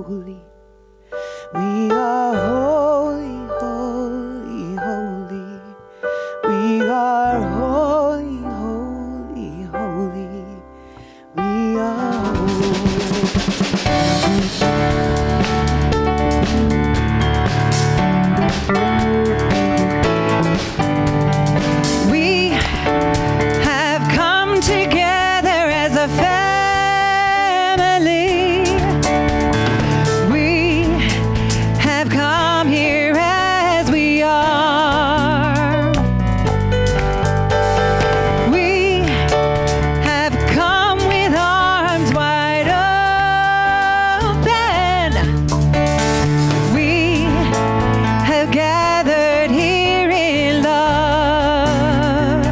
holy. We are holy, holy, holy. We are holy, holy, holy. We are holy. We have come together as a family. We have come here as we are. We have come with arms wide open. We have gathered here in love.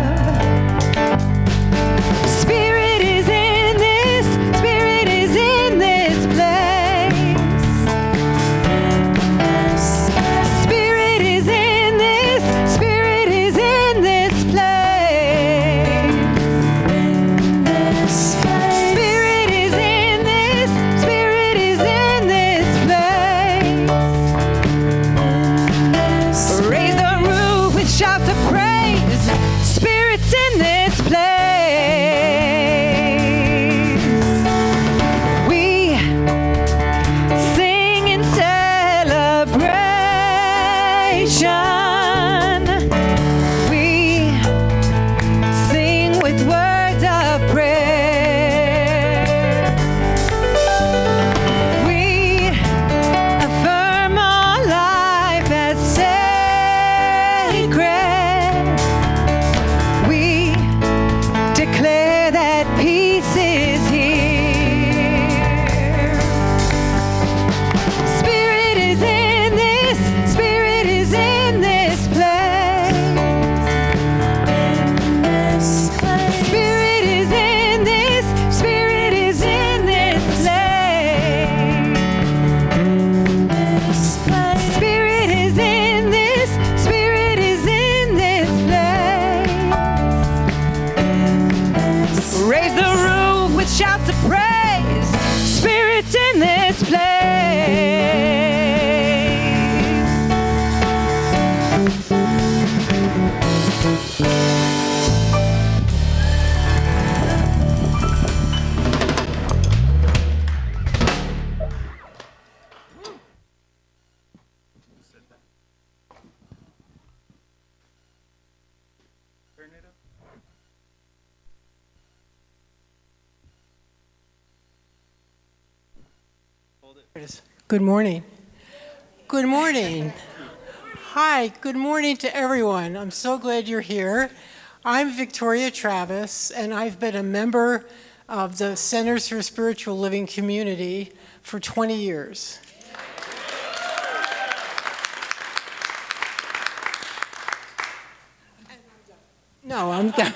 Spirit is in this, Spirit is in this place. Spirit is in this, Spirit is in this place. Spirit is in this, Spirit is in this place. Raise the roof with shouts of praise. Spirit's in this place. We sing in celebration. We sing with words of prayer. We affirm our life as sacred. We declare that peace is here. Spirit is in this, Spirit is in this place. Spirit is in this, Spirit is in this place. Spirit is in this, Spirit is in this place. Raise the roof with shouts of praise. Spirit's in this place. Good morning. Good morning. Hi, good morning to everyone. I'm so glad you're here. I'm Victoria Travis, and I've been a member of the Centers for Spiritual Living community for 20 years. No, I'm done.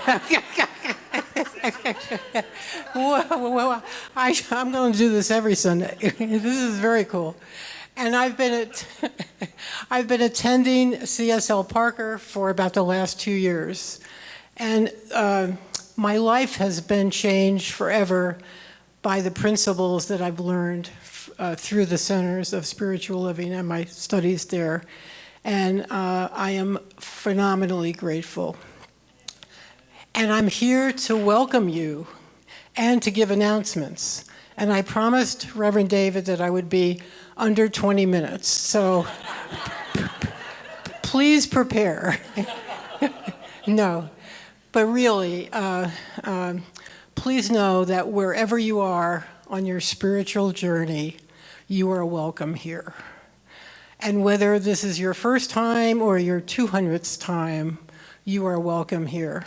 Well, I'm going to do this every Sunday. This is very cool. And I've been attending CSL Parker for about the last 2 years. And my life has been changed forever by the principles that I've learned through the Centers of Spiritual Living and my studies there. And I am phenomenally grateful. And I'm here to welcome you and to give announcements. And I promised Reverend David that I would be under 20 minutes. So please prepare. No, but really, please know that wherever you are on your spiritual journey, you are welcome here. And whether this is your first time or your 200th time, you are welcome here.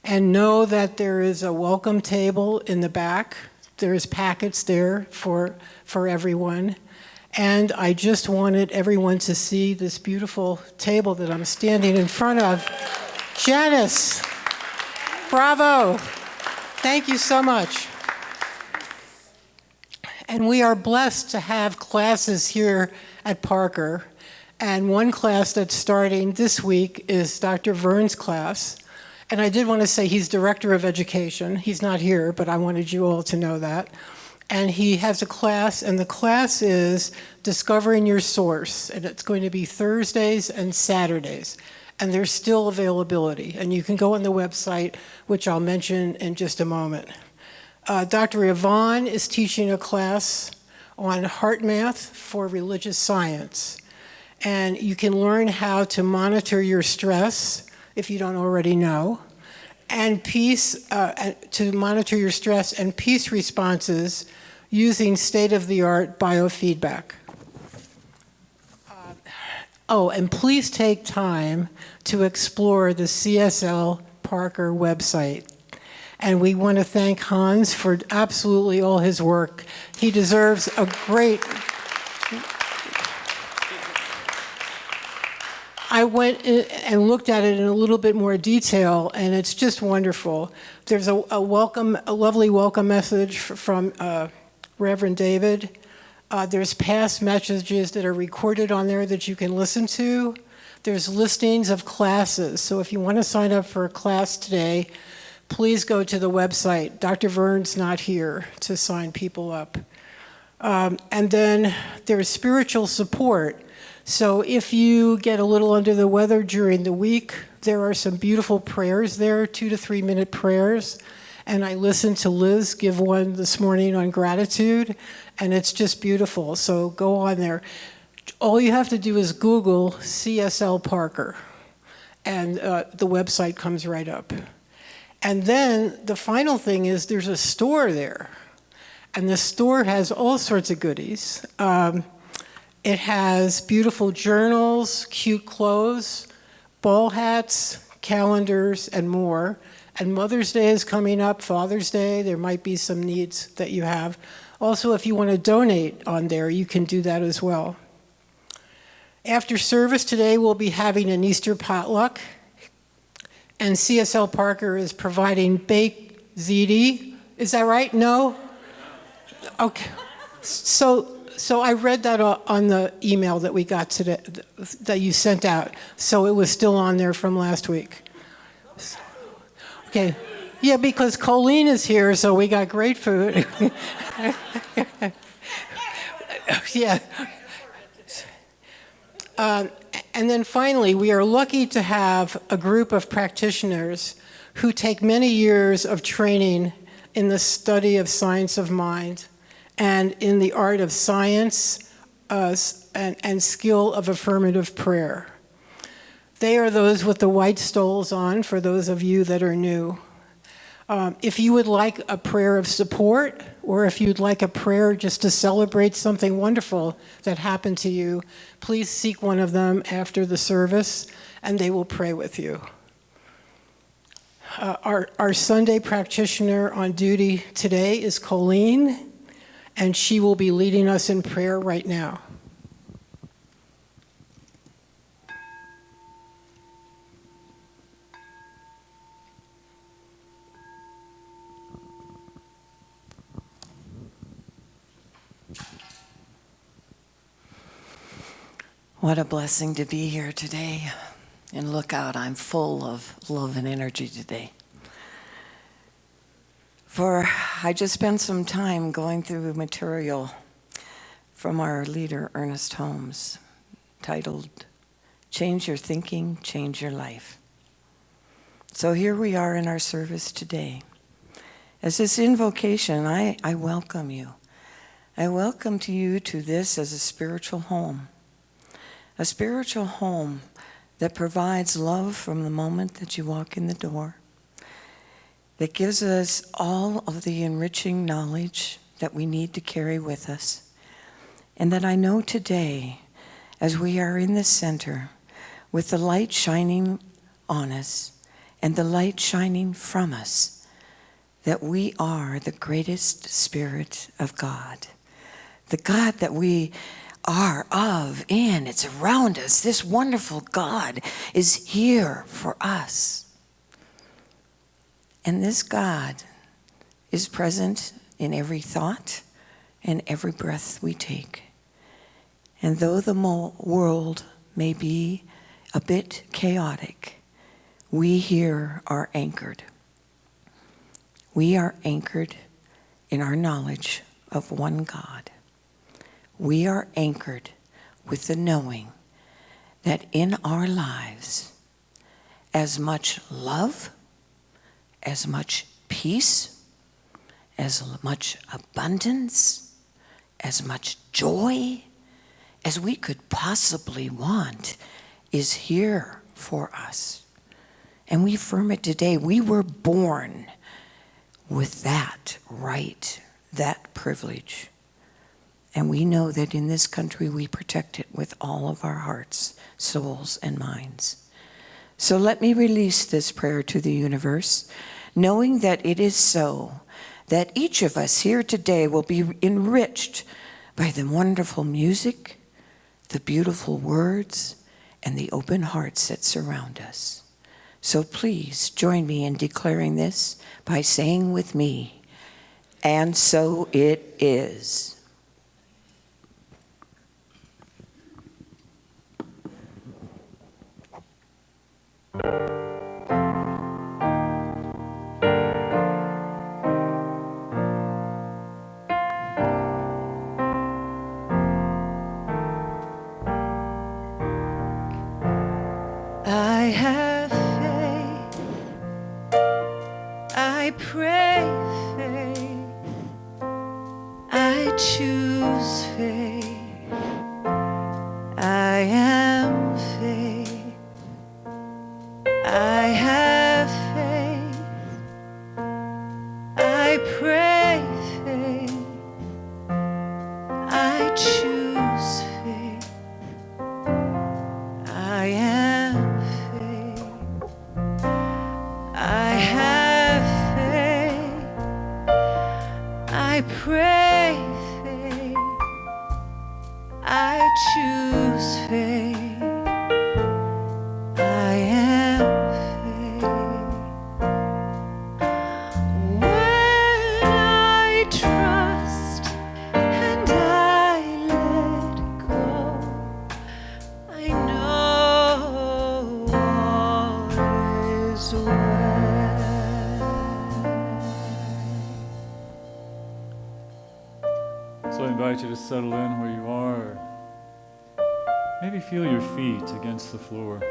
And know that there is a welcome table in the back. There's packets there for everyone. And I just wanted everyone to see this beautiful table that I'm standing in front of. Janice, bravo. Thank you so much. And we are blessed to have classes here at Parker. And one class that's starting this week is Dr. Vern's class. And I did want to say he's Director of Education. He's not here, but I wanted you all to know that. And he has a class, and the class is Discovering Your Source, and it's going to be Thursdays and Saturdays. And there's still availability, and you can go on the website, which I'll mention in just a moment. Dr. Yvonne is teaching a class on heart math for religious science. And you can learn how to monitor your stress, if you don't already know, and to monitor your stress and peace responses using state-of-the-art biofeedback. And please take time to explore the CSL Parker website. And we want to thank Hans for absolutely all his work. He deserves a great... I went and looked at it in a little bit more detail, and it's just wonderful. There's a lovely welcome message from Reverend David. There's past messages that are recorded on there that you can listen to. There's listings of classes. So if you want to sign up for a class today, please go to the website. Dr. Vern's not here to sign people up. And then there's spiritual support. So if you get a little under the weather during the week, there are some beautiful prayers there, 2 to 3 minute prayers. And I listened to Liz give one this morning on gratitude, and it's just beautiful. So go on there. All you have to do is Google CSL Parker, and the website comes right up. And then the final thing is there's a store there, and the store has all sorts of goodies. It has beautiful journals, cute clothes, ball hats, calendars, and more. And Mother's Day is coming up, Father's Day, there might be some needs that you have. Also, if you want to donate on there, you can do that as well. After service today, we'll be having an Easter potluck. And CSL Parker is providing baked ziti. Is that right? No? Okay. So I read that on the email that we got today, that you sent out. So it was still on there from last week. Okay. Yeah, because Colleen is here, so we got great food. Yeah. And then finally, we are lucky to have a group of practitioners who take many years of training in the study of science of mind and in the art of science and skill of affirmative prayer. They are those with the white stoles on, for those of you that are new. If you would like a prayer of support, or if you'd like a prayer just to celebrate something wonderful that happened to you, please seek one of them after the service, and they will pray with you. Our Sunday practitioner on duty today is Colleen, and she will be leading us in prayer right now. What a blessing to be here today. And look out, I'm full of love and energy today. For I just spent some time going through material from our leader, Ernest Holmes, titled, Change Your Thinking, Change Your Life. So here we are in our service today. As this invocation, I welcome you. I welcome you to this as a spiritual home. A spiritual home that provides love from the moment that you walk in the door, that gives us all of the enriching knowledge that we need to carry with us, and that I know today, as we are in the center, with the light shining on us and the light shining from us, that we are the greatest Spirit of God, the God that we are of, and it's around us. This wonderful God is here for us. And this God is present in every thought and every breath we take. And though the world may be a bit chaotic, we here are anchored. We are anchored in our knowledge of one God. We are anchored with the knowing that in our lives, as much love, as much peace, as much abundance, as much joy as we could possibly want is here for us. And we affirm it today. We were born with that right, that privilege. And we know that in this country we protect it with all of our hearts, souls, and minds. So let me release this prayer to the universe, knowing that it is so, that each of us here today will be enriched by the wonderful music, the beautiful words, and the open hearts that surround us. So please join me in declaring this by saying with me, and so it is. I have faith, I pray faith, I choose faith, I am faith, I have faith, I pray faith, I choose faith, I am faith, I have faith, I pray faith, I choose faith, I am faith. When I trust and I let go, I know all is well. So I invite you to settle in where you are. Maybe feel your feet against the floor.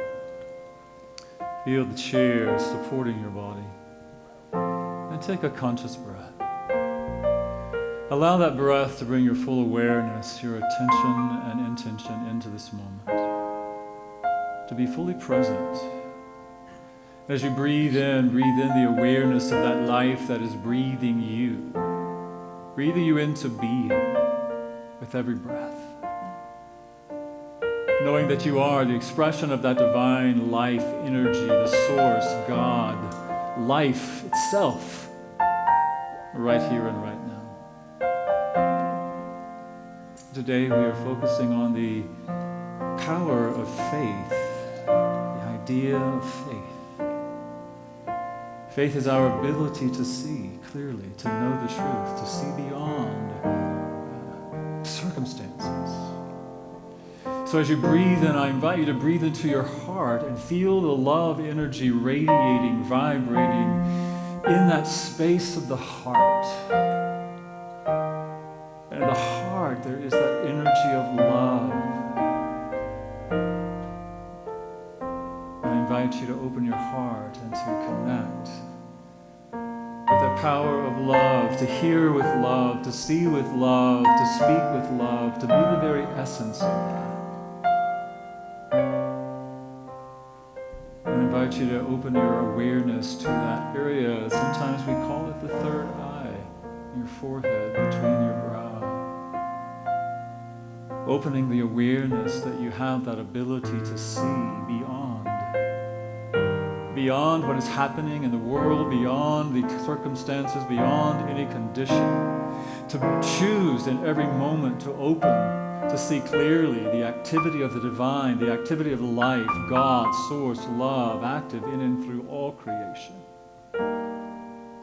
Feel the chair supporting your body. And take a conscious breath. Allow that breath to bring your full awareness, your attention and intention into this moment. To be fully present. As you breathe in the awareness of that life that is breathing you. Breathing you into being with every breath. Knowing that you are the expression of that divine life energy, the source, God, life itself, right here and right now. Today we are focusing on the power of faith, the idea of faith. Faith is our ability to see clearly, to know the truth, to see beyond circumstances. So as you breathe in, I invite you to breathe into your heart and feel the love energy radiating, vibrating in that space of the heart. And in the heart, there is that energy of love. I invite you to open your heart and to connect with the power of love, to hear with love, to see with love, to speak with love, to be the very essence of that. I invite you to open your awareness to that area. Sometimes we call it the third eye, your forehead, between your brow. Opening the awareness that you have that ability to see beyond what is happening in the world, beyond the circumstances, beyond any condition. To choose in every moment to open, to see clearly the activity of the divine, the activity of life, God, source, love, active in and through all creation.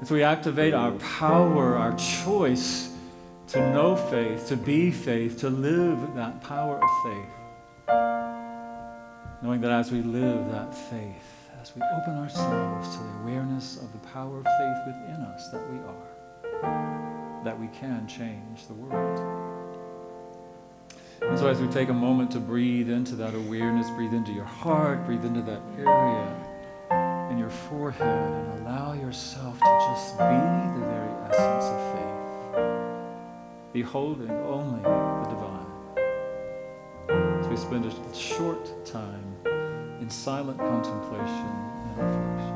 As we activate our power, our choice to know faith, to be faith, to live that power of faith, knowing that as we live that faith, as we open ourselves to the awareness of the power of faith within us that we are, that we can change the world. And so as we take a moment to breathe into that awareness, breathe into your heart, breathe into that area in your forehead, and allow yourself to just be the very essence of faith, beholding only the divine. So we spend a short time in silent contemplation and reflection.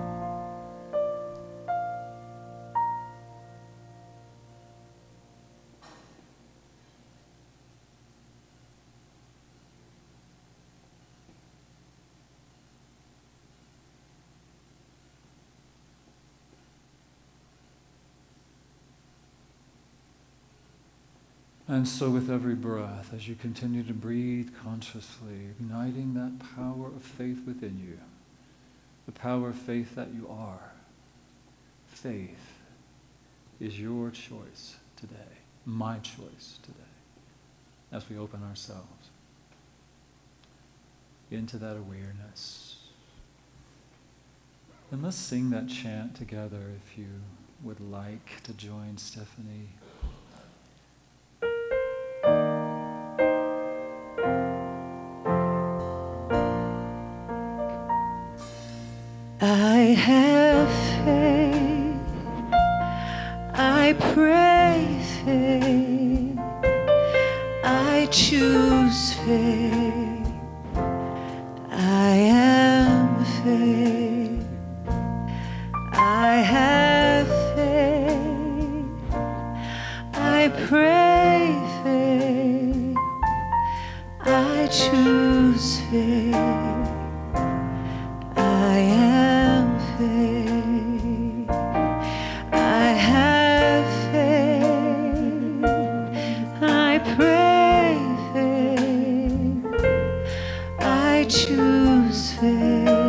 And so with every breath, as you continue to breathe consciously, igniting that power of faith within you, the power of faith that you are. Faith is your choice today, my choice today, as we open ourselves into that awareness. And let's sing that chant together if you would like to join Stephanie. I have faith, I pray faith, I choose faith, I am faith, I have faith, I pray faith, I choose faith. I am faith. I have faith. I pray faith. I choose faith.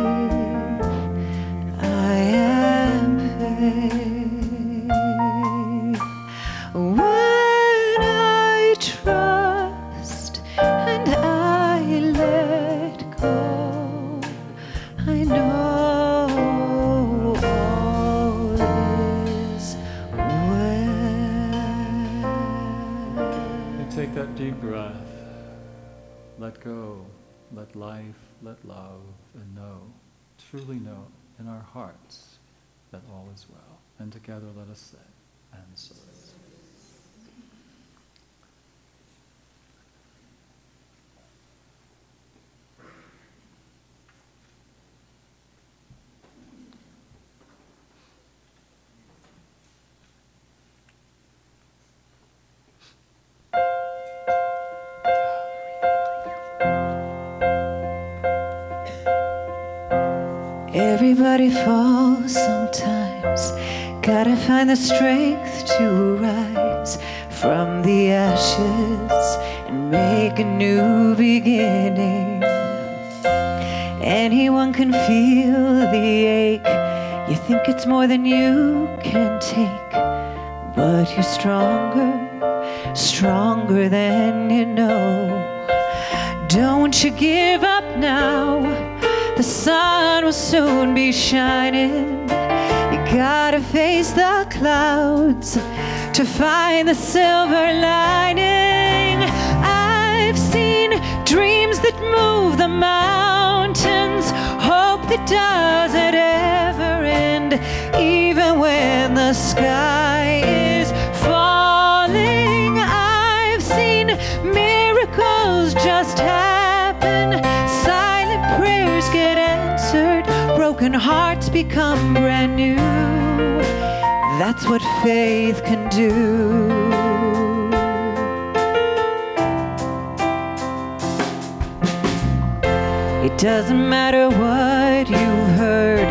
I am faith. When I trust and I let go, I know all is well. And take that deep breath. Let go, let life, let love, and know, truly know in our hearts that all is well. And together let us say, and so it is. Everybody falls sometimes. Gotta find the strength to rise from the ashes and make a new beginning. Anyone can feel the ache. You think it's more than you can take, but you're stronger, stronger than you know. Don't you give up now. The sun will soon be shining. You gotta face the clouds to find the silver lining. I've seen dreams that move the mountains, hope that doesn't ever end, even when the sky is falling. I've seen miracles just happen. Silent prayers get answered. Broken hearts become brand new. That's what faith can do. It doesn't matter what you've heard.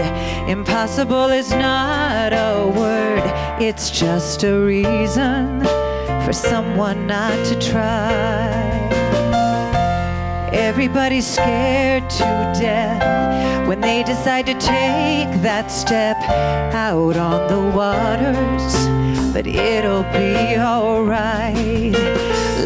Impossible is not a word. It's just a reason for someone not to try. Everybody's scared to death when they decide to take that step out on the waters, but it'll be alright.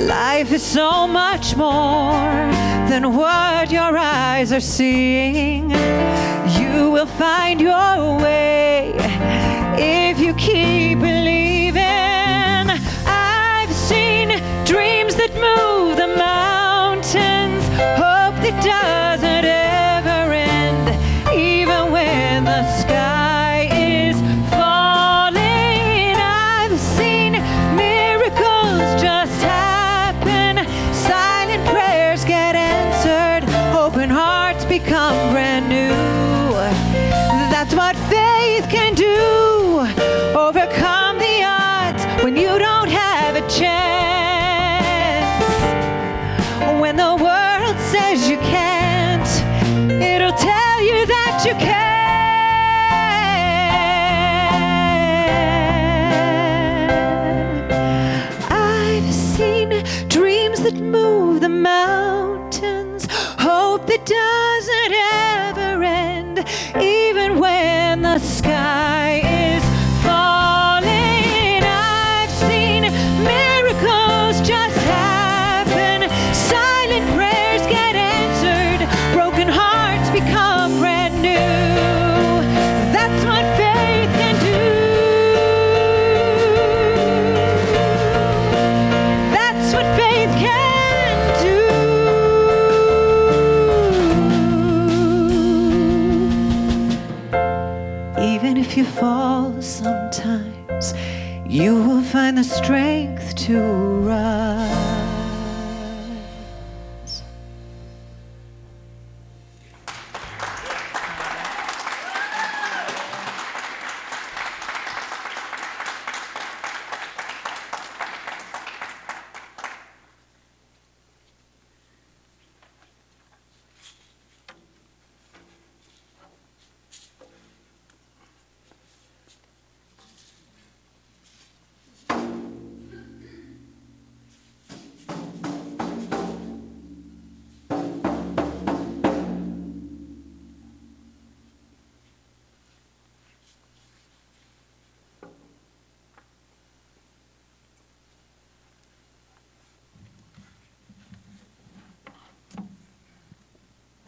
Life is so much more than what your eyes are seeing. You will find your way if you keep believing. that move the mountains, hope that doesn't ever end, even when the sky is falling. I've seen miracles just happen, silent prayers get answered, broken hearts become brand new. That's what faith can do. That's what faith can do. Even if you fall sometimes, you will find the strength to rise.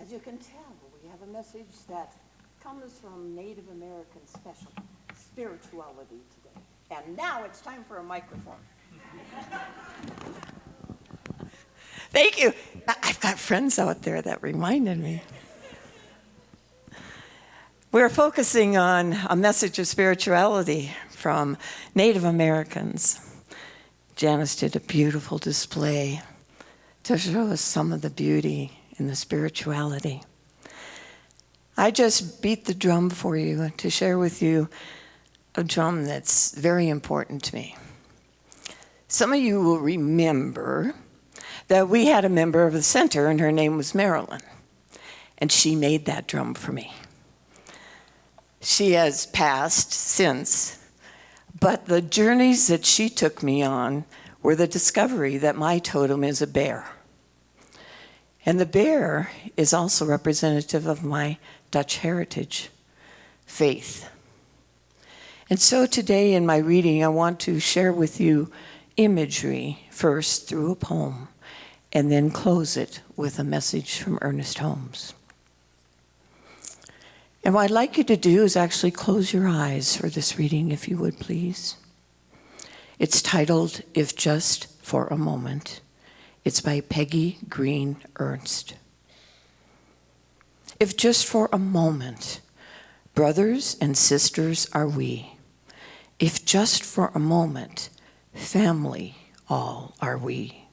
As you can tell, we have a message that comes from Native American special spirituality today. And now it's time for a microphone. Thank you. I've got friends out there that reminded me. We're focusing on a message of spirituality from Native Americans. Janice did a beautiful display to show us some of the beauty in the spirituality. I just beat the drum for you to share with you a drum that's very important to me. Some of you will remember that we had a member of the center, and her name was Marilyn, and she made that drum for me. She has passed since, but the journeys that she took me on were the discovery that my totem is a bear. And the bear is also representative of my Dutch heritage, faith. And so today in my reading, I want to share with you imagery first through a poem, and then close it with a message from Ernest Holmes. And what I'd like you to do is actually close your eyes for this reading, if you would, please. It's titled, If Just for a Moment. It's by Peggy Green Ernst. If just for a moment, brothers and sisters are we. If just for a moment, family all are we.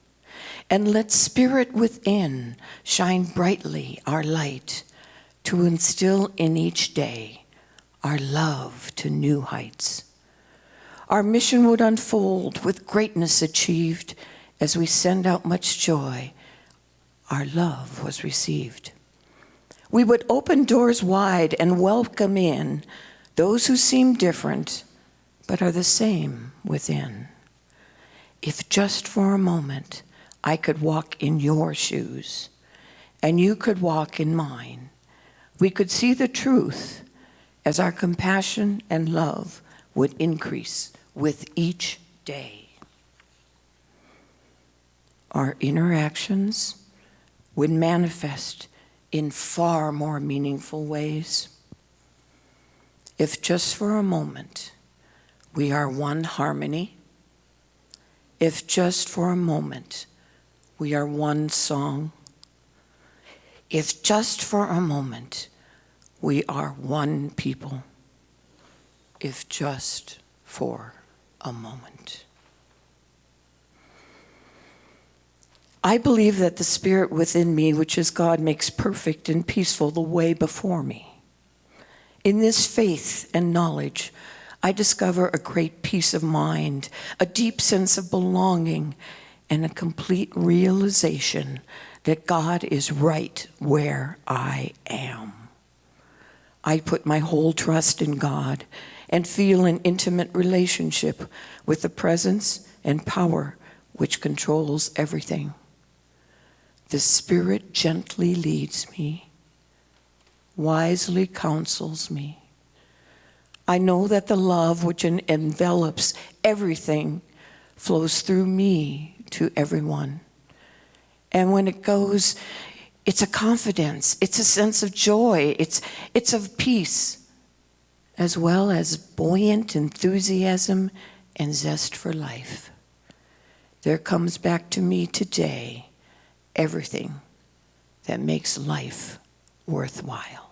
And let spirit within shine brightly our light to instill in each day our love to new heights. Our mission would unfold with greatness achieved. As we send out much joy, our love was received. We would open doors wide and welcome in those who seem different, but are the same within. If just for a moment I could walk in your shoes, and you could walk in mine, we could see the truth as our compassion and love would increase with each day. Our interactions would manifest in far more meaningful ways. If just for a moment we are one harmony, if just for a moment we are one song, if just for a moment we are one people, if just for a moment. I believe that the spirit within me, which is God, makes perfect and peaceful the way before me. In this faith and knowledge, I discover a great peace of mind, a deep sense of belonging, and a complete realization that God is right where I am. I put my whole trust in God and feel an intimate relationship with the presence and power which controls everything. The Spirit gently leads me, wisely counsels me. I know that the love which envelops everything flows through me to everyone. And when it goes, it's a confidence, it's a sense of joy, it's of peace, as well as buoyant enthusiasm and zest for life. There comes back to me today everything that makes life worthwhile.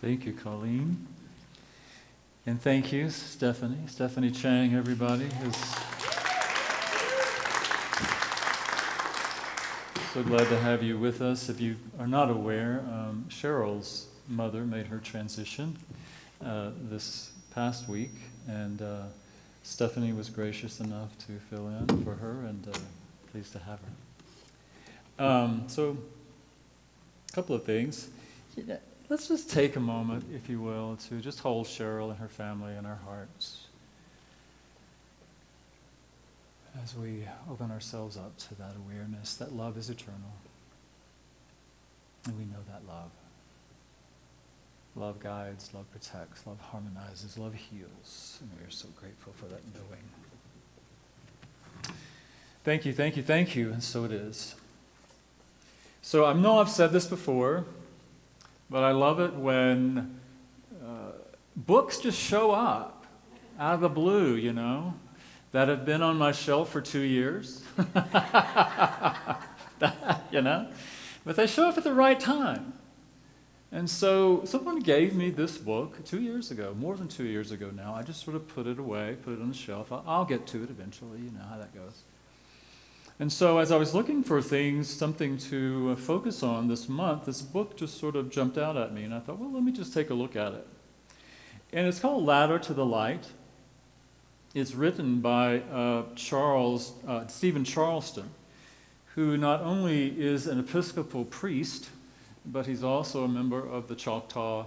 Thank you, Colleen. And thank you, Stephanie. Stephanie Chang, everybody. So glad to have you with us. If you are not aware, Cheryl's mother made her transition this past week, and Stephanie was gracious enough to fill in for her, and pleased to have her. So, a couple of things. Let's just take a moment, if you will, to just hold Cheryl and her family in our hearts as we open ourselves up to that awareness that love is eternal. And we know that love. Love guides, love protects, love harmonizes, love heals. And we are so grateful for that knowing. Thank you, thank you, thank you. And so it is. So I know I've said this before, but I love it when books just show up out of the blue, you know, that have been on my shelf for 2 years. You know? But they show up at the right time. And so someone gave me this book 2 years ago, more than 2 years ago now. I just sort of put it away, put it on the shelf. I'll get to it eventually, you know how that goes. And so as I was looking for things, something to focus on this month, this book just sort of jumped out at me. And I thought, well, let me just take a look at it. And it's called Ladder to the Light. It's written by Steven Charleston, who not only is an Episcopal priest, but he's also a member of the Choctaw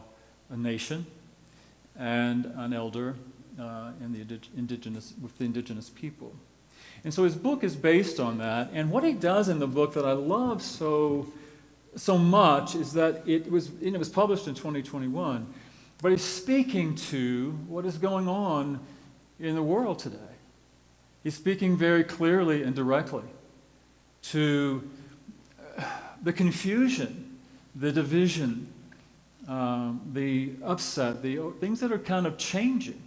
Nation and an elder with the indigenous people. And so his book is based on that. And what he does in the book that I love so much is that it was published in 2021, but he's speaking to what is going on in the world today. He's speaking very clearly and directly to the confusion, the division, the upset, the things that are kind of changing.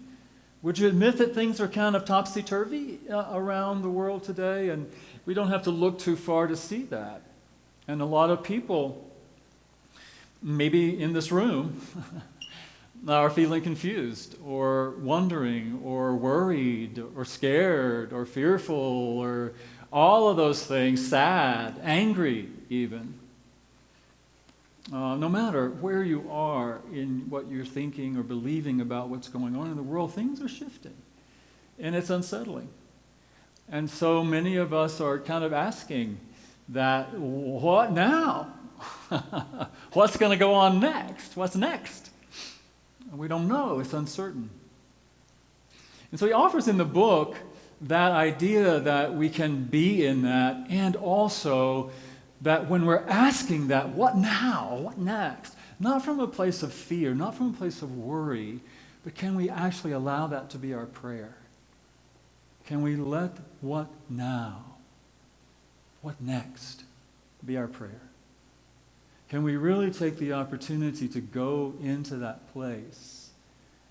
Would you admit that things are kind of topsy-turvy around the world today? And we don't have to look too far to see that. And a lot of people, maybe in this room, are feeling confused or wondering or worried or scared or fearful or all of those things, sad, angry even. No matter where you are in what you're thinking or believing about what's going on in the world, things are shifting, and it's unsettling. And so many of us are kind of asking that, what now? What's going to go on next? What's next? We don't know. It's uncertain. And so he offers in the book that idea that we can be in that, and also that when we're asking that, what now? What next? Not from a place of fear, not from a place of worry, but can we actually allow that to be our prayer? Can we let what now, what next, be our prayer? Can we really take the opportunity to go into that place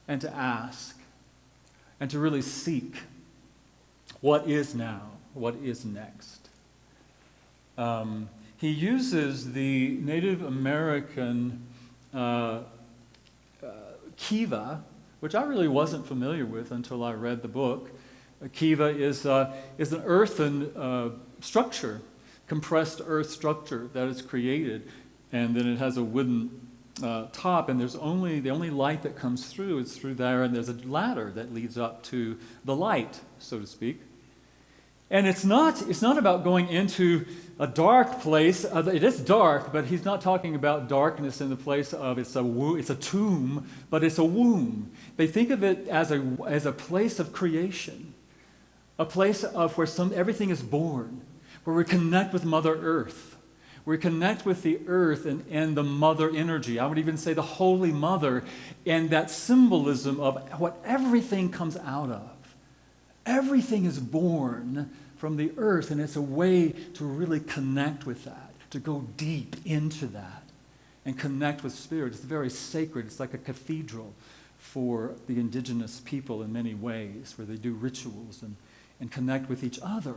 and to ask and to really seek what is now, what is next? He uses the Native American kiva, which I really wasn't familiar with until I read the book. A kiva is an earthen structure, compressed earth structure that is created, and then it has a wooden top, and the only light that comes through is through there, and there's a ladder that leads up to the light, so to speak. And it's not about going into a dark place. It is dark, but he's not talking about darkness in the place of it's a tomb, but it's a womb. They think of it as a place of creation, a place of where everything is born, where we connect with Mother Earth. We connect with the earth and the mother energy. I would even say the Holy Mother, and that symbolism of what everything comes out of. Everything is born from the earth, and it's a way to really connect with that, to go deep into that and connect with spirit. It's very sacred. It's like a cathedral for the indigenous people in many ways, where they do rituals and connect with each other.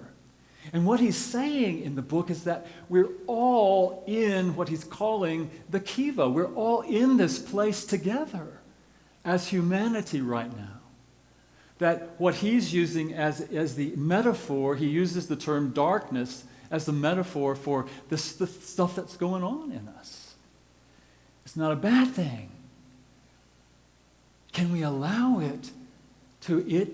And what he's saying in the book is that we're all in what he's calling the kiva. We're all in this place together as humanity right now. That what he's using as the metaphor, he uses the term darkness as the metaphor for the stuff that's going on in us. It's not a bad thing. Can we allow it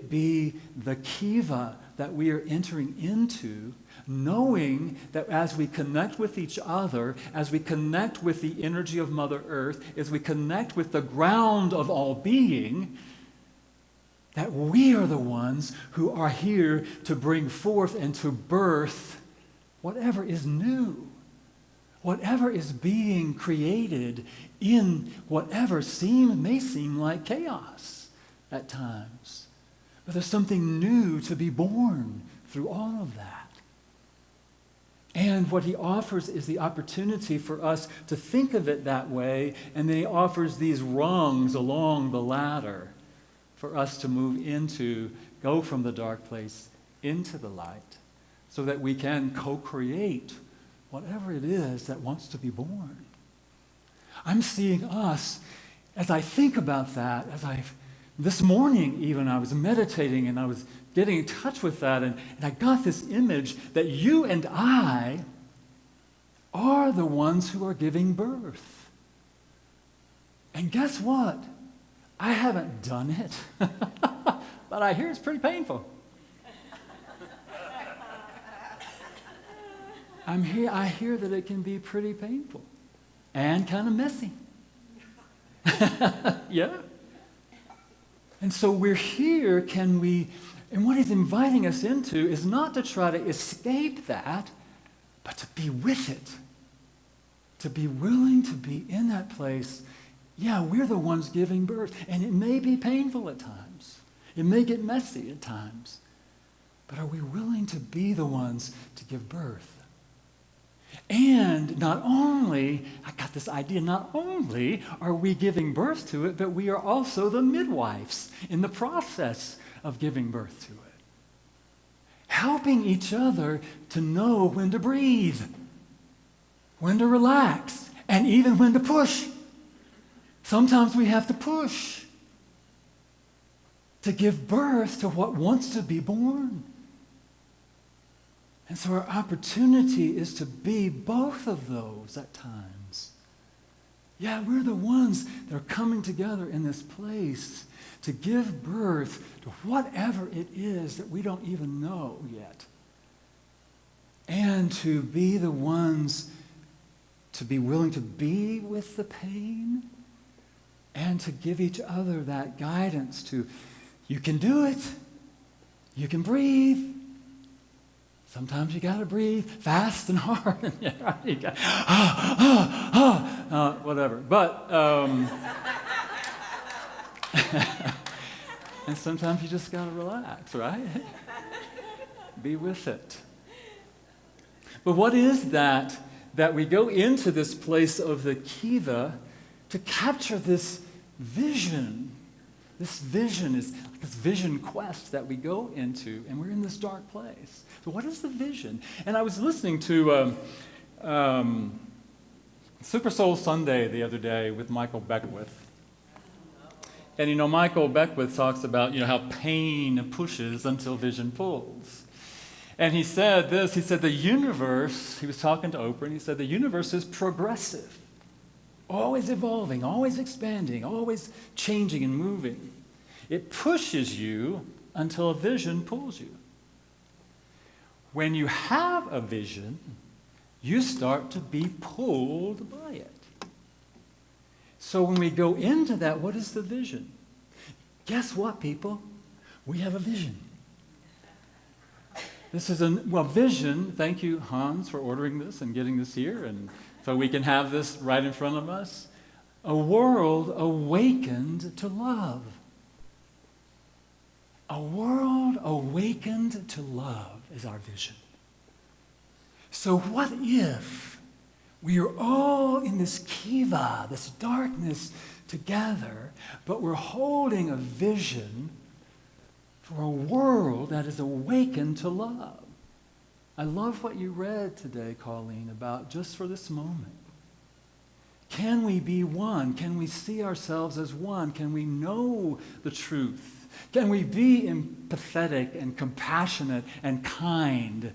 be the kiva that we are entering into, knowing that as we connect with each other, as we connect with the energy of Mother Earth, as we connect with the ground of all being, that we are the ones who are here to bring forth and to birth whatever is new, whatever is being created in whatever may seem like chaos at times. But there's something new to be born through all of that. And what he offers is the opportunity for us to think of it that way, and then he offers these rungs along the ladder for us to move into, go from the dark place into the light, so that we can co-create whatever it is that wants to be born. I'm seeing us, as I think about that, this morning even I was meditating and I was getting in touch with that, and I got this image that you and I are the ones who are giving birth. And guess what? I haven't done it, but I hear it's pretty painful. I hear that it can be pretty painful and kind of messy. Yeah? And so we're here, and what he's inviting us into is not to try to escape that, but to be with it. To be willing to be in that place. Yeah, we're the ones giving birth, and it may be painful at times. It may get messy at times. But are we willing to be the ones to give birth? And not only are we giving birth to it, but we are also the midwives in the process of giving birth to it. Helping each other to know when to breathe, when to relax, and even when to push. Sometimes we have to push to give birth to what wants to be born. And so our opportunity is to be both of those at times. Yeah, we're the ones that are coming together in this place to give birth to whatever it is that we don't even know yet. And to be the ones to be willing to be with the pain and to give each other that guidance to, you can do it, you can breathe. Sometimes you got to breathe fast and hard. Yeah, you got, whatever. But, and sometimes you just got to relax, right? Be with it. But what is that we go into this place of the kiva to capture this vision? This vision is this vision quest that we go into, and we're in this dark place. So what is the vision? And I was listening to Super Soul Sunday the other day with Michael Beckwith. And Michael Beckwith talks about how pain pushes until vision pulls. And he said this, he said the universe, he was talking to Oprah, and he said the universe is progressive. Always evolving, always expanding, always changing and moving. It pushes you until a vision pulls you. when you have a vision, you start to be pulled by it. So when we go into that, what is the vision? Guess what, people? We have a vision. This is vision. Thank you, Hans, for ordering this and getting this here, and so we can have this right in front of us. A world awakened to love. A world awakened to love is our vision. So what if we are all in this kiva, this darkness together, but we're holding a vision for a world that is awakened to love? I love what you read today, Colleen, about just for this moment. Can we be one? Can we see ourselves as one? Can we know the truth? Can we be empathetic and compassionate and kind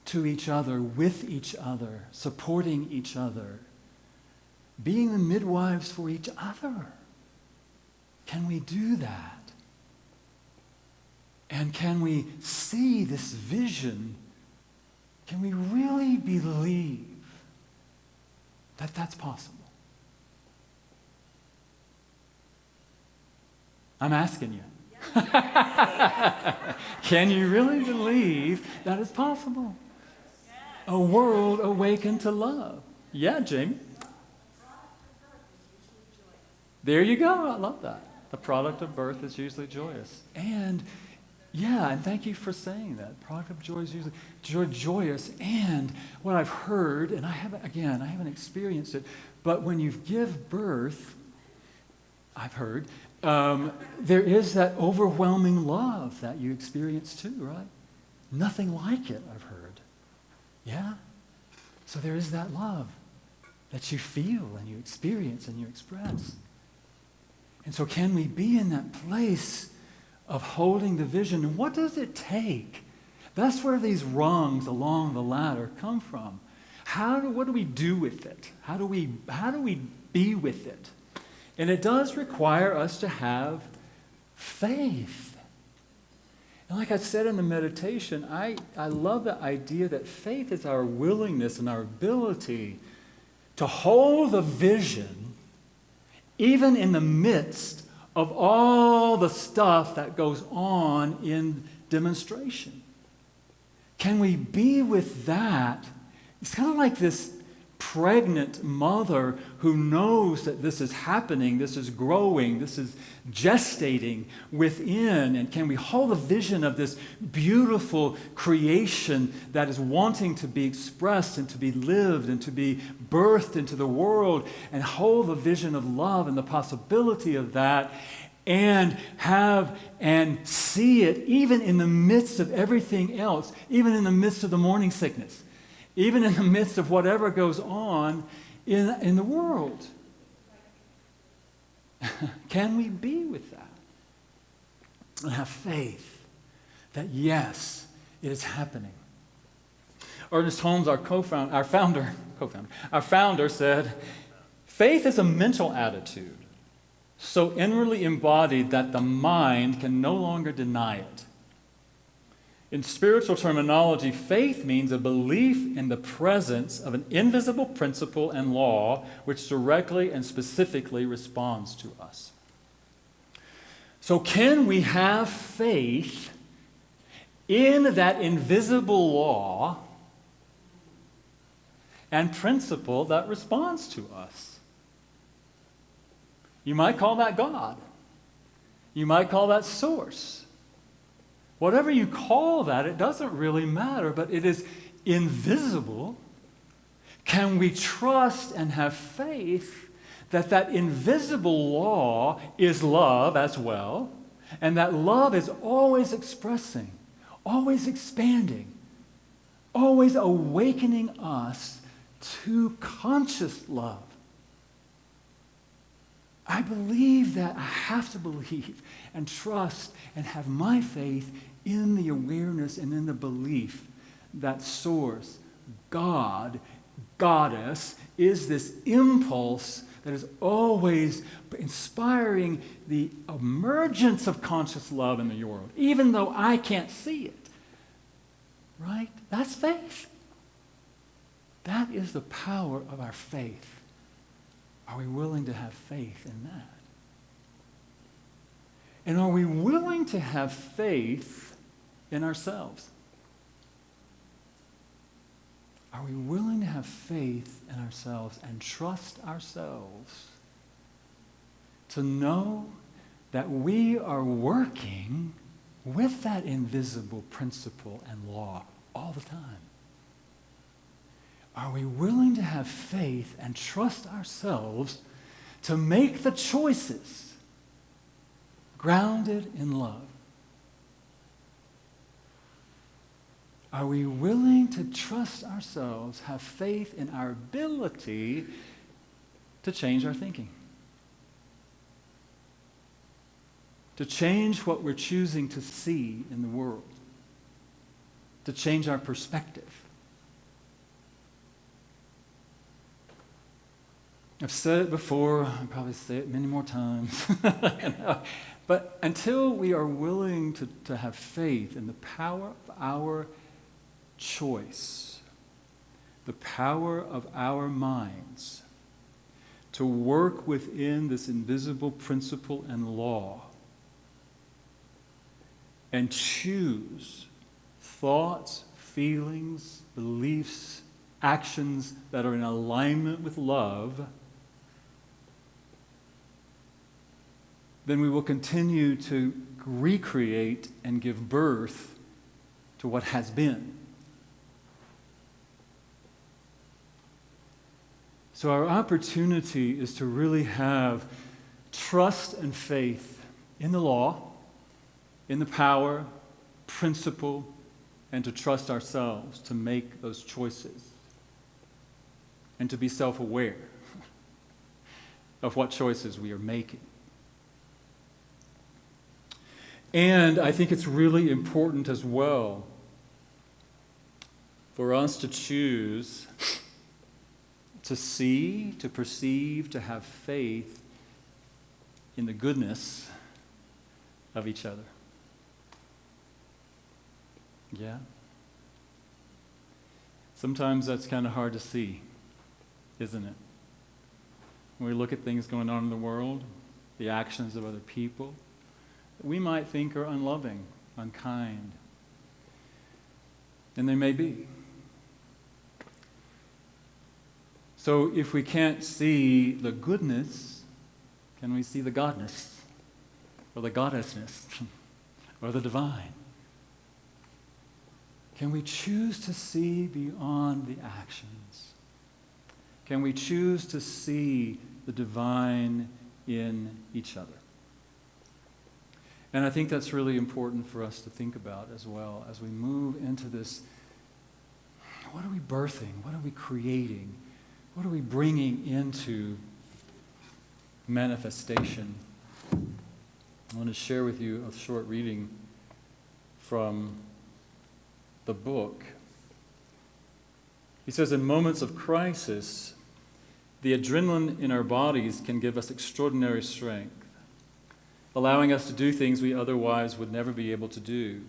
to each other, with each other, supporting each other, being the midwives for each other? Can we do that? And can we see this vision? Can we really believe that that's possible? I'm asking you. Can you really believe that it's possible? A world awakened to love. Yeah, Jamie. There you go. I love that. The product of birth is usually joyous. And thank you for saying that. Product of joy is usually joyous. And what I've heard, and I haven't experienced it, but when you give birth, I've heard, there is that overwhelming love that you experience too, right? Nothing like it, I've heard. Yeah? So there is that love that you feel and you experience and you express. And so can we be in that place of holding the vision? And what does it take? That's where these rungs along the ladder come from. What do we do with it? How do we be with it? And it does require us to have faith. And like I said in the meditation, I love the idea that faith is our willingness and our ability to hold the vision even in the midst of all the stuff that goes on in demonstration. Can we be with that? It's kind of like this pregnant mother who knows that this is happening, this is growing, this is gestating within. And can we hold the vision of this beautiful creation that is wanting to be expressed and to be lived and to be birthed into the world, and hold the vision of love and the possibility of that, and have and see it even in the midst of everything else, even in the midst of the morning sickness, even in the midst of whatever goes on in the world? Can we be with that and have faith that yes, it is happening? Ernest Holmes, our founder said, faith is a mental attitude so inwardly embodied that the mind can no longer deny it. In spiritual terminology, faith means a belief in the presence of an invisible principle and law which directly and specifically responds to us. So can we have faith in that invisible law and principle that responds to us? You might call that God. You might call that source. Whatever you call that, it doesn't really matter, but it is invisible. Can we trust and have faith that that invisible law is love as well, and that love is always expressing, always expanding, always awakening us to conscious love? I believe that. I have to believe and trust and have my faith in the awareness and in the belief that source, God, goddess, is this impulse that is always inspiring the emergence of conscious love in the world, even though I can't see it. right? That's faith. That is the power of our faith. Are we willing to have faith in that? And are we willing to have faith in ourselves? Are we willing to have faith in ourselves and trust ourselves to know that we are working with that invisible principle and law all the time? Are we willing to have faith and trust ourselves to make the choices grounded in love? Are we willing to trust ourselves, have faith in our ability to change our thinking? To change what we're choosing to see in the world? To change our perspective? I've said it before, I'll probably say it many more times. But until we are willing to have faith in the power of our choice, the power of our minds to work within this invisible principle and law and choose thoughts, feelings, beliefs, actions that are in alignment with love, then we will continue to recreate and give birth to what has been. So our opportunity is to really have trust and faith in the law, in the power, principle, and to trust ourselves to make those choices and to be self-aware of what choices we are making. And I think it's really important as well for us to choose to see, to perceive, to have faith in the goodness of each other. Yeah? Sometimes that's kind of hard to see, isn't it? When we look at things going on in the world, the actions of other people, we might think are unloving, unkind. And they may be. So if we can't see the goodness, can we see the godness? Or the goddessness? Or the divine? Can we choose to see beyond the actions? Can we choose to see the divine in each other? And I think that's really important for us to think about as well as we move into this. What are we birthing? What are we creating? What are we bringing into manifestation? I want to share with you a short reading from the book. He says, in moments of crisis, the adrenaline in our bodies can give us extraordinary strength, allowing us to do things we otherwise would never be able to do.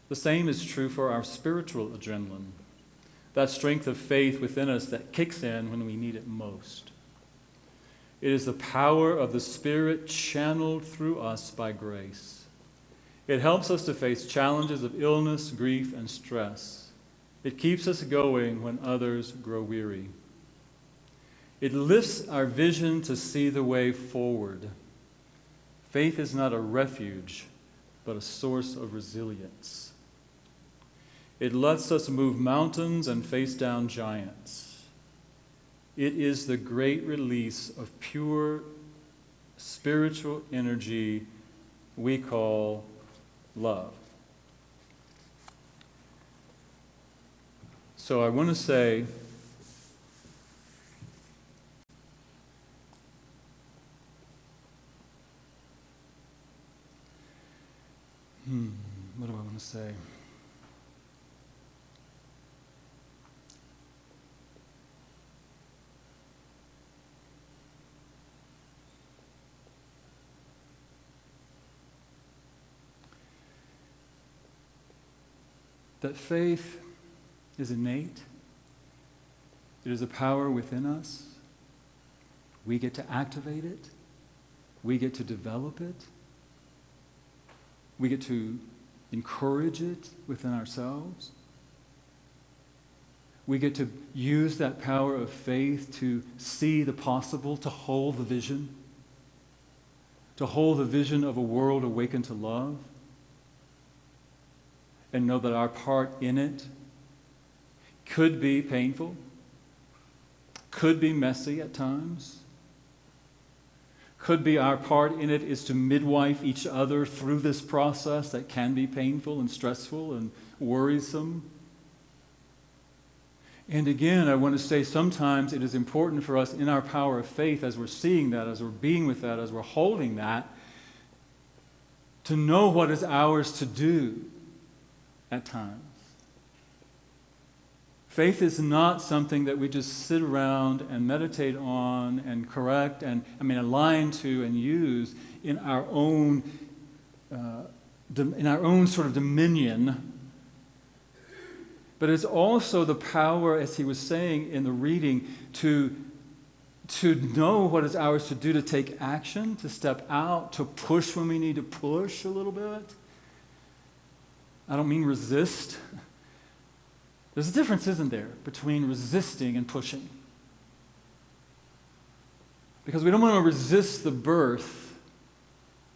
The same is true for our spiritual adrenaline, that strength of faith within us that kicks in when we need it most. It is the power of the Spirit channeled through us by grace. It helps us to face challenges of illness, grief, and stress. It keeps us going when others grow weary. It lifts our vision to see the way forward. Faith is not a refuge, but a source of resilience. It lets us move mountains and face down giants. It is the great release of pure spiritual energy we call love. So I want to say, what do I want to say? that faith is innate. It is a power within us. We get to activate it. We get to develop it. We get to encourage it within ourselves. We get to use that power of faith to see the possible, to hold the vision of a world awakened to love, and know that our part in it could be painful, could be messy at times, could be our part in it is to midwife each other through this process that can be painful and stressful and worrisome. And again, I want to say sometimes it is important for us in our power of faith, as we're seeing that, as we're being with that, as we're holding that, to know what is ours to do at times. Faith is not something that we just sit around and meditate on and correct and, align to and use in our own sort of dominion. But it's also the power, as he was saying in the reading, to know what is ours to do, to take action, to step out, to push when we need to push a little bit. I don't mean resist. There's a difference, isn't there, between resisting and pushing? Because we don't want to resist the birth.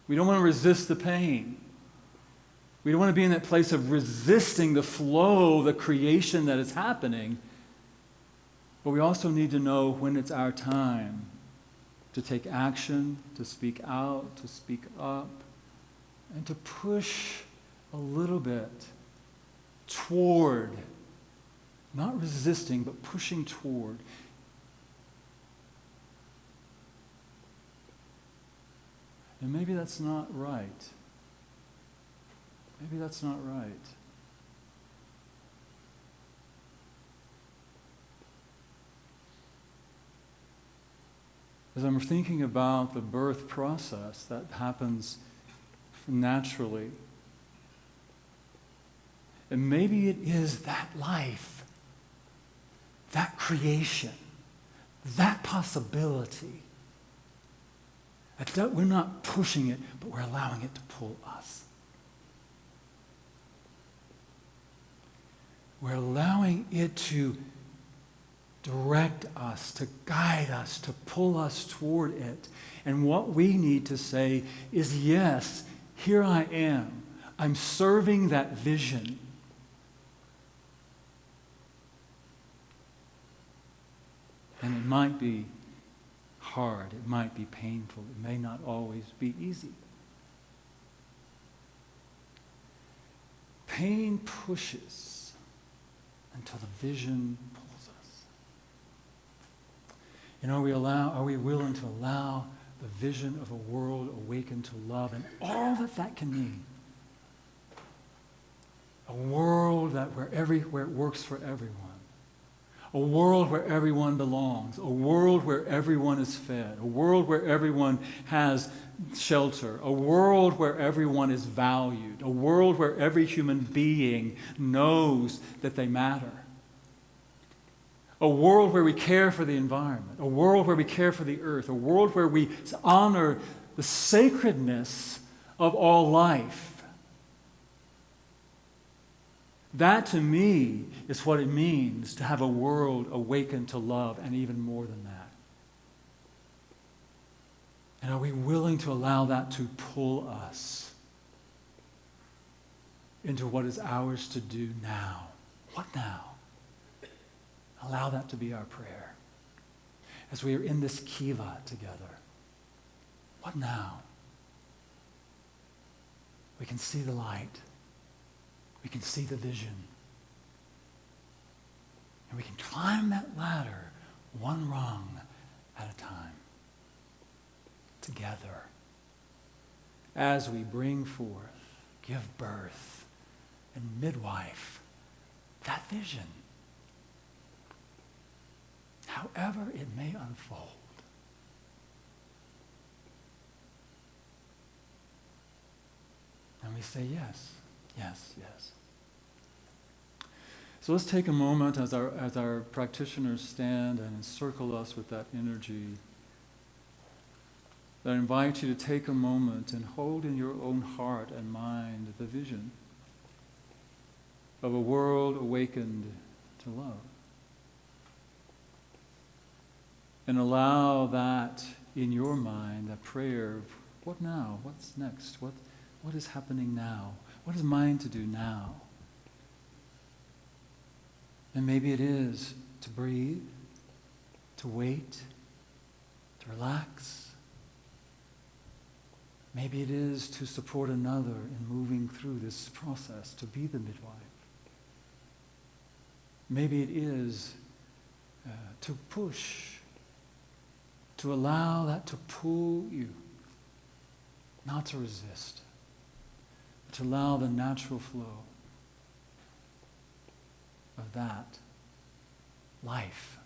We don't want to resist the pain. We don't want to be in that place of resisting the flow, the creation that is happening. But we also need to know when it's our time to take action, to speak out, to speak up, and to push a little bit toward, not resisting, but pushing toward. And maybe that's not right. Maybe that's not right. As I'm thinking about the birth process that happens naturally, and maybe it is that life, that creation, that possibility, that we're not pushing it, but we're allowing it to pull us. We're allowing it to direct us, to guide us, to pull us toward it. And what we need to say is, yes, here I am. I'm serving that vision. And it might be hard. It might be painful. It may not always be easy. Pain pushes until the vision pulls us. Are we willing to allow the vision of a world awakened to love and all that can mean? A world where it works for everyone. A world where everyone belongs. A world where everyone is fed. A world where everyone has shelter. A world where everyone is valued. A world where every human being knows that they matter. A world where we care for the environment. A world where we care for the earth. A world where we honor the sacredness of all life. That, to me, is what it means to have a world awakened to love, and even more than that. And are we willing to allow that to pull us into what is ours to do now? What now? Allow that to be our prayer. As we are in this kiva together, what now? We can see the light. We can see the vision. And we can climb that ladder one rung at a time. Together. As we bring forth, give birth, and midwife that vision. However it may unfold. And we say yes, yes, yes. So let's take a moment as our practitioners stand and encircle us with that energy. I invite you to take a moment and hold in your own heart and mind the vision of a world awakened to love. And allow that in your mind, that prayer of what now? What's next? What is happening now? What is mine to do now? And maybe it is to breathe, to wait, to relax. Maybe it is to support another in moving through this process, to be the midwife. Maybe it is to push, to allow that to pull you, not to resist, but to allow the natural flow of that life.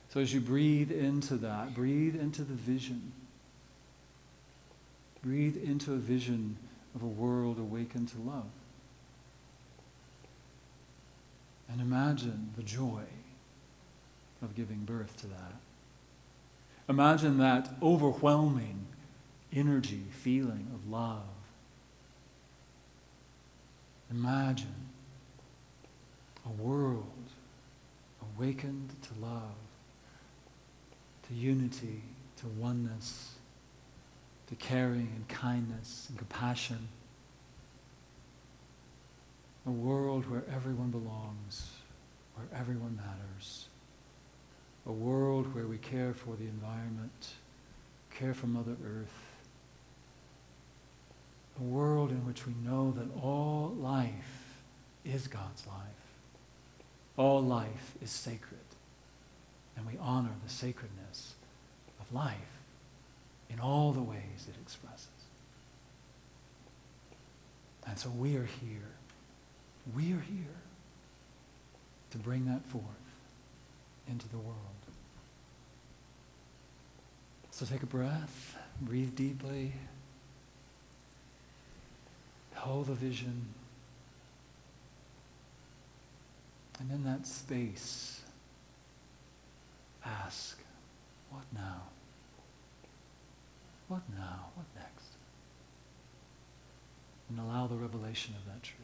So as you breathe into that, breathe into the vision. Breathe into a vision of a world awakened to love. And imagine the joy of giving birth to that. Imagine that overwhelming energy, feeling of love. Imagine a world awakened to love, to unity, to oneness, to caring and kindness and compassion. A world where everyone belongs, where everyone matters. A world where we care for the environment, care for Mother Earth. A world in which we know that all life is God's life. All life is sacred. And we honor the sacredness of life in all the ways it expresses. And so we are here. We are here to bring that forth into the world. So take a breath, breathe deeply, hold the vision, and in that space, ask, what now? What now? What next? And allow the revelation of that truth.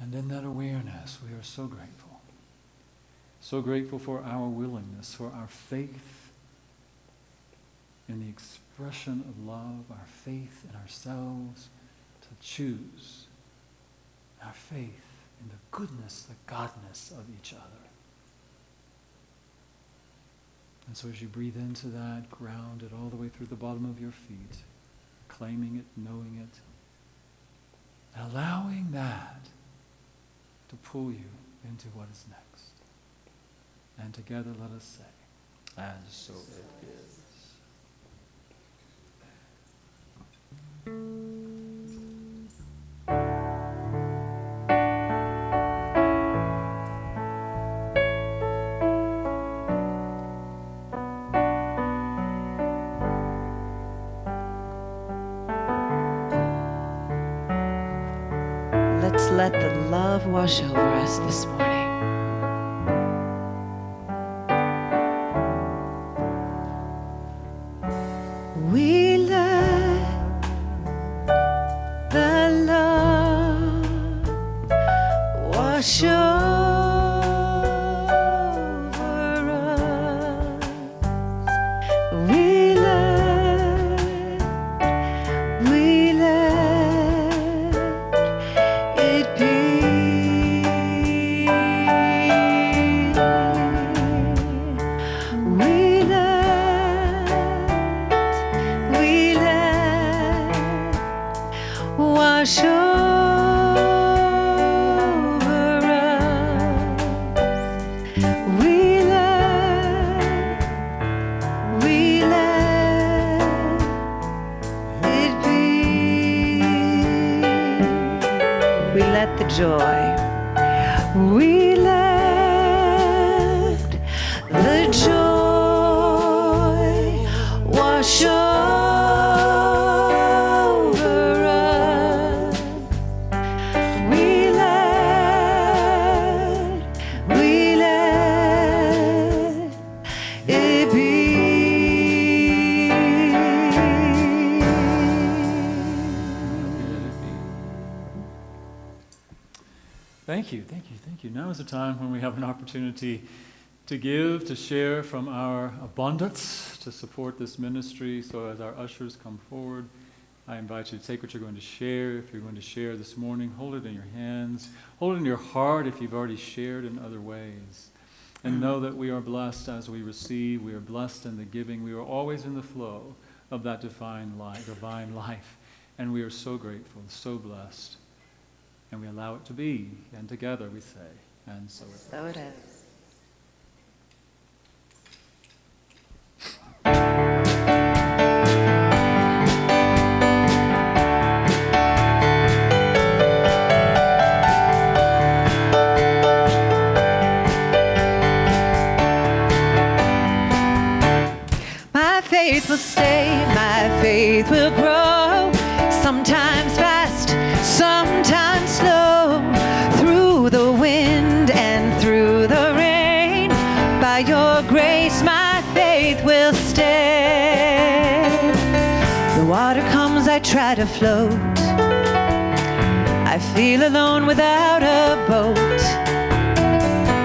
And in that awareness, we are so grateful. So grateful for our willingness, for our faith in the expression of love, our faith in ourselves to choose, our faith in the goodness, the godness of each other. And so as you breathe into that, ground it all the way through the bottom of your feet, claiming it, knowing it, and allowing that to pull you into what is next. And together let us say, and so it is. Let's let the love wash over us this morning. We let the love wash over us. We let it be. We let wash over us. We let it be. We let the joy. We let it be. Thank you, thank you, thank you. Now is the time when we have an opportunity to give, to share from our abundance, to support this ministry. So as our ushers come forward, I invite you to take what you're going to share. If you're going to share this morning, hold it in your hands. Hold it in your heart if you've already shared in other ways. And know that we are blessed as we receive. We are blessed in the giving. We are always in the flow of that divine life. And we are so grateful, so blessed. And we allow it to be. And together we say, and so it is. So it is. My faith will stay, my faith will grow, sometimes fast, sometimes slow, through the wind and through the rain. By your grace, my faith will stay. The water comes, I try to float. I feel alone without a boat.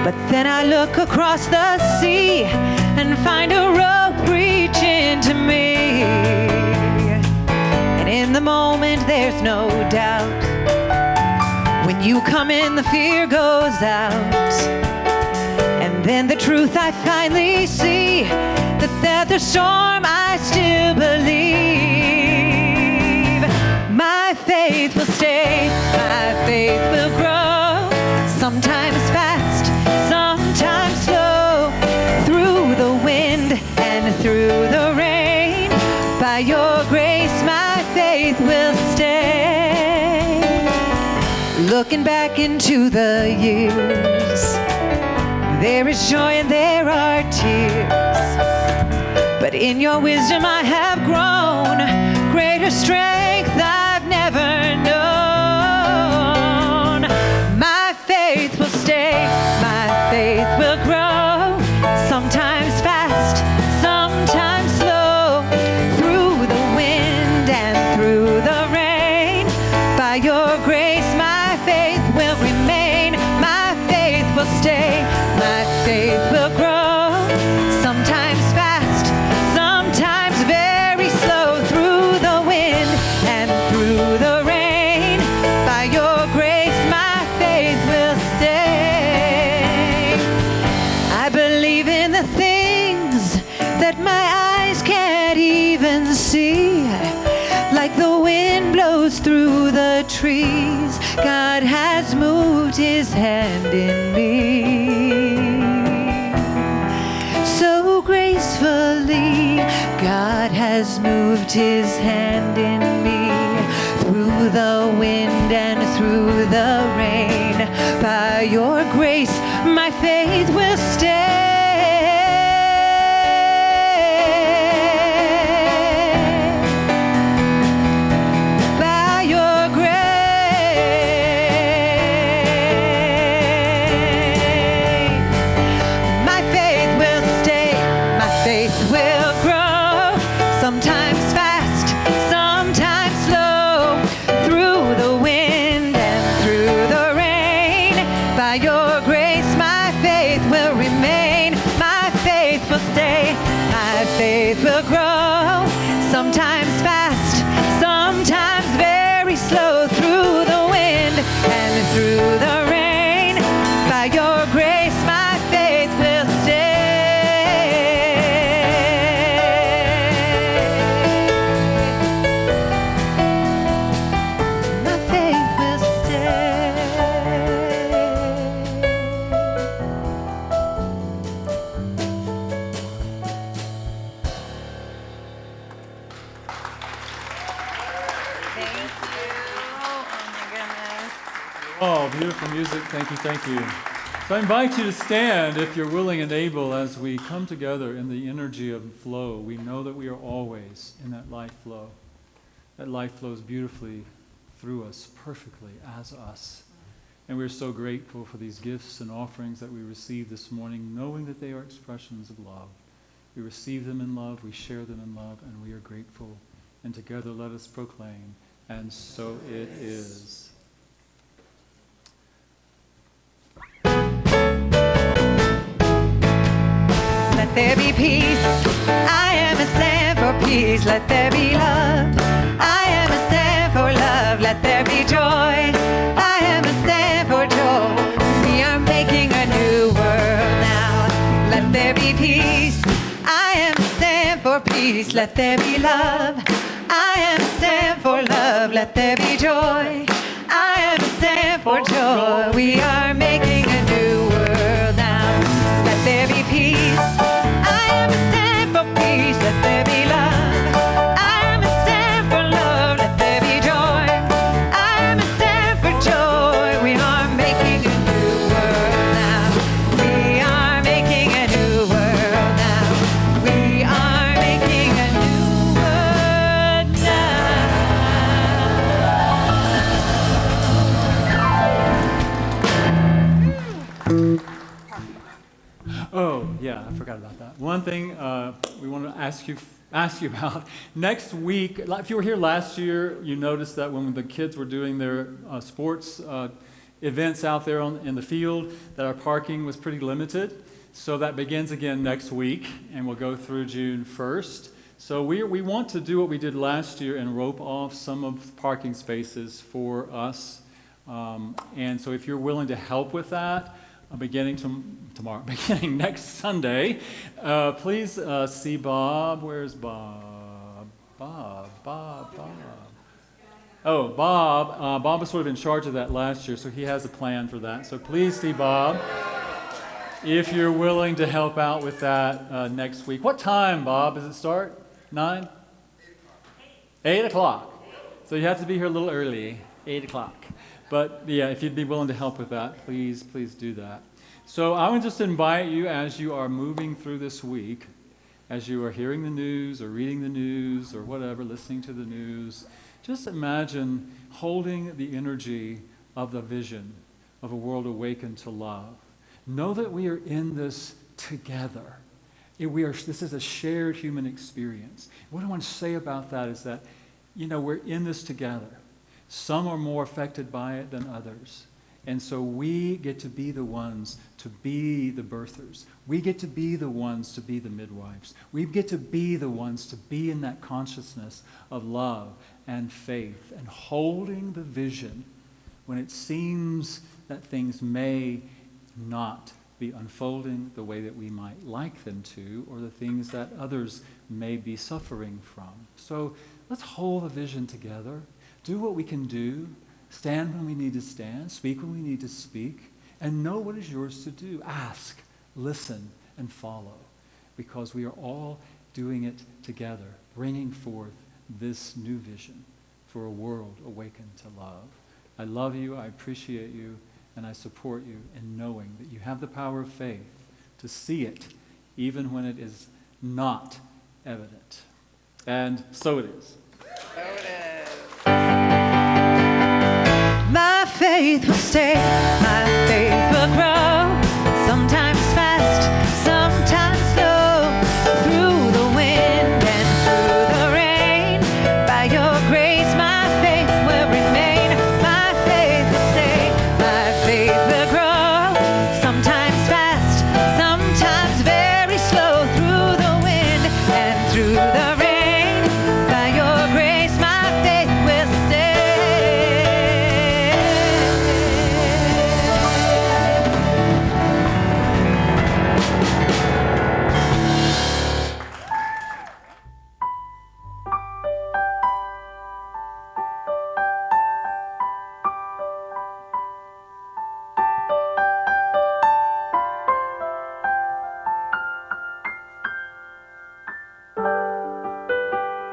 But then I look across the sea and find a rope reaching to me. And in the moment there's no doubt, when you come in the fear goes out. And then the truth I finally see, that the storm I still believe. My faith will stay, my faith will grow, sometimes fast, sometimes slow, through the wind and through the rain. By your grace my faith will stay. Looking back into the years, there is joy and there are tears. But in your wisdom I have grown, greater strength I've never known. My faith will stay, my faith will grow, sometimes fast, sometimes slow, through the wind and through the rain. By your grace my faith will remain, my faith will stay, my faith will grow, sometimes fast, sometimes very slow, through the wind and through the rain. By your grace my faith will stay. I believe in the things that my eyes can't even see, like the wind blows through the trees. God has moved his hand in me. So gracefully, God has moved his hand in me, through the wind and through the rain. By your grace, my faith will stay. By your grace, my faith will stay, my faith will grow, sometimes fast, sometimes slow, through the wind and through the rain. By your grace my faith will remain, my faith will stay, my faith will grow, sometimes fast, sometimes very slow, through the wind and through the rain. By your grace my faith will stay. My faith will stay. Thank you. Oh my goodness. Oh, beautiful music. Thank you, thank you. So I invite you to stand if you're willing and able as we come together in the energy of flow. We know that we are always in that life flow. That life flows beautifully through us, perfectly as us. And we're so grateful for these gifts and offerings that we received this morning, knowing that they are expressions of love. We receive them in love, we share them in love, and we are grateful. And together let us proclaim, and so it is. Let there be peace. I am a stand for peace. Let there be love. I am a stand for love. Let there be joy. I am a stand for joy. We are making a new world now. Let there be peace. I am a stand for peace. Let there be love. I am a stand for love. Let there be joy. I am a stand for joy. We are making a new world now. Let there be peace. I am a stand for peace. Let there be love. I am a stand for love. Let there be joy. I am a stand for joy. We are making a new world now. We are making a new world now. We are making a new world now. Oh, yeah, I forgot about that. One thing we want to ask you about next week. If you were here last year, you noticed that when the kids were doing their sports events out there in the field, that our parking was pretty limited. So that begins again next week, and we'll go through June 1st. So we want to do what we did last year and rope off some of the parking spaces for us. And so if you're willing to help with that, beginning next Sunday, please see Bob. Where's Bob? Bob. Oh, Bob. Bob was sort of in charge of that last year, so he has a plan for that. So please see Bob if you're willing to help out with that next week. What time, Bob, does it start? 9? 8 o'clock. So you have to be here a little early, 8 o'clock. But yeah, if you'd be willing to help with that, please do that. So I would just invite you, as you are moving through this week, as you are hearing the news or reading the news or whatever, listening to the news, just imagine holding the energy of the vision of a world awakened to love. Know that we are in this together. This is a shared human experience. What I want to say about that is that, we're in this together. Some are more affected by it than others. And so we get to be the ones to be the birthers. We get to be the ones to be the midwives. We get to be the ones to be in that consciousness of love and faith and holding the vision when it seems that things may not be unfolding the way that we might like them to, or the things that others may be suffering from. So let's hold the vision together. Do what we can do. Stand when we need to stand. Speak when we need to speak. And know what is yours to do. Ask, listen, and follow. Because we are all doing it together, bringing forth this new vision for a world awakened to love. I love you, I appreciate you, and I support you in knowing that you have the power of faith to see it even when it is not evident. And so it is. So it is. My faith will stay.